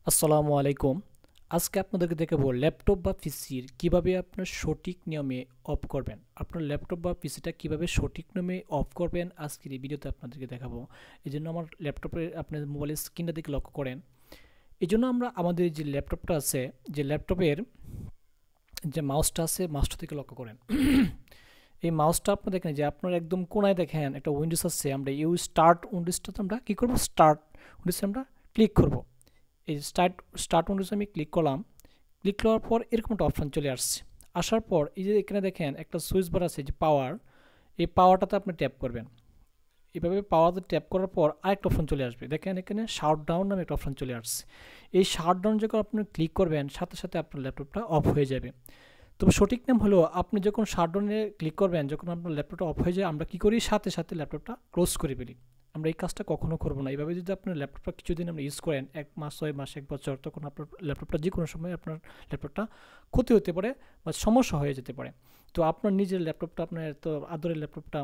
আসসালামু আলাইকুম। আজকে আপনাদেরকে দেখাবো ল্যাপটপ বা পিসির কিভাবে আপনার সঠিক নিয়মে অফ করবেন। আপনার ল্যাপটপ বা পিসিটা কিভাবে সঠিক নিয়মে অফ করবেন আজকের এই ভিডিওতে আপনাদেরকে দেখাবো। এজন্য আমার ল্যাপটপের আপনার মোবাইলের স্ক্রিনটা দিকে লক্ষ্য করেন। এজন্য আমরা আমাদের যে ল্যাপটপটা আছে, যে ল্যাপটপের যে মাউসটা আছে, মাউসটা থেকে লক্ষ্য করেন। এই মাউসটা আপনার দেখেন যে আপনার একদম কোনায় দেখেন একটা উইন্ডোজ আছে, আমরা ইউ স্টার্ট উইন্ডোজটাতে আমরা কী করবো, স্টার্ট উইন্ডোজে আমরা ক্লিক করব। এই স্টার্ট স্টার্ট উইন্ডোজে আমি ক্লিক করলাম। ক্লিক করার পর এরকম একটা অপশান চলে আসছে। আসার পর এই যে এখানে দেখেন একটা সুইচ বার আছে, যে পাওয়ার, এই পাওয়ারটাতে আপনি ট্যাপ করবেন। এভাবে পাওয়ারতে ট্যাপ করার পর আরেকটা অপশান চলে আসবে, দেখেন এখানে শাট ডাউন নামে একটা অপশান চলে আসছে। এই শাট ডাউন যখন আপনি ক্লিক করবেন সাথে সাথে আপনার ল্যাপটপটা অফ হয়ে যাবে। তবে সঠিক নাম হলো, আপনি যখন শাটডাউনে ক্লিক করবেন, যখন আপনার ল্যাপটপটা অফ হয়ে যায়, আমরা কী করি, সাথে সাথে ল্যাপটপটা ক্লোজ করে ফেলি। আমরা এই কাজটা কখনো করবো না। এইভাবে যদি আপনার ল্যাপটপটা কিছুদিন আপনি ইউজ করেন, 1 মাস 6 মাস 1 বছর, তখন আপনার ল্যাপটপটা যে কোনো সময় আপনার ল্যাপটপটা ক্ষতি হতে পারে বা সমস্যা হয়ে যেতে পারে। তো আপনার নিজের ল্যাপটপটা, আপনার তো আদরের ল্যাপটপটা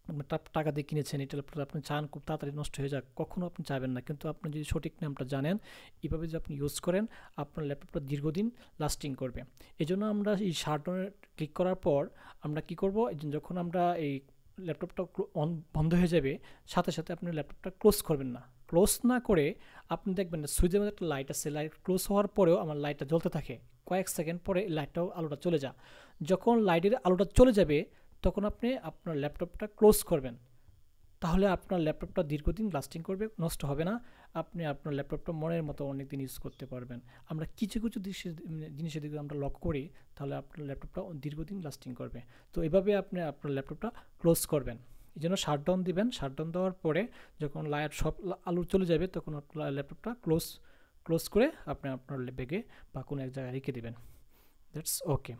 আপনি টাকা দিয়ে কিনেছেন, এটা ল্যাপটপ আপনি চান খুব তাড়াতাড়ি নষ্ট হয়ে যাক, কখনো আপনি চাইবেন না। কিন্তু আপনি যদি সঠিক নামটা জানেন, এইভাবে যদি আপনি ইউজ করেন, আপনার ল্যাপটপটা দীর্ঘদিন লাস্টিং করবে। এই জন্য আমরা এই শাটডাউনে ক্লিক করার পর আমরা কি করব, যখন আমরা এই ল্যাপটপটা বন্ধ হয়ে যাবে, সাথে সাথে আপনি ল্যাপটপটা ক্লোজ করবেন না। ক্লোজ না করে আপনি দেখবেন সুইচের মধ্যে একটা লাইট আছে, লাইট ক্লোজ হওয়ার পরেও আমার লাইটটা জ্বলতে থাকে, কয়েক সেকেন্ড পরে লাইটটাও আলোটা চলে যায়। যখন লাইটের আলোটা চলে যাবে, তখন আপনি আপনার ল্যাপটপটা ক্লোজ করবেন। তাহলে আপনার ল্যাপটপটা দীর্ঘদিন লাস্টিং করবে, নষ্ট হবে না। আপনি আপনার ল্যাপটপটা মনের মতো অনেক দিন ইউজ করতে পারবেন। আমরা কিছু কিছু জিনিসের দিকে আমরা লক্ষ্য করি, তাহলে আপনার ল্যাপটপটা দীর্ঘদিন লাস্টিং করবে। তো এভাবে আপনি আপনার ল্যাপটপটা ক্লোজ করবেন। এই জন্য শাটডাউন দিবেন। শাটডাউন দেওয়ার পরে যখন লাইট সব আলো চলে যাবে, তখন আপনার ল্যাপটপটা ক্লোজ ক্লোজ করে আপনি আপনার ব্যাগে বা কোনো এক জায়গায় রেখে দেবেন। That's okay.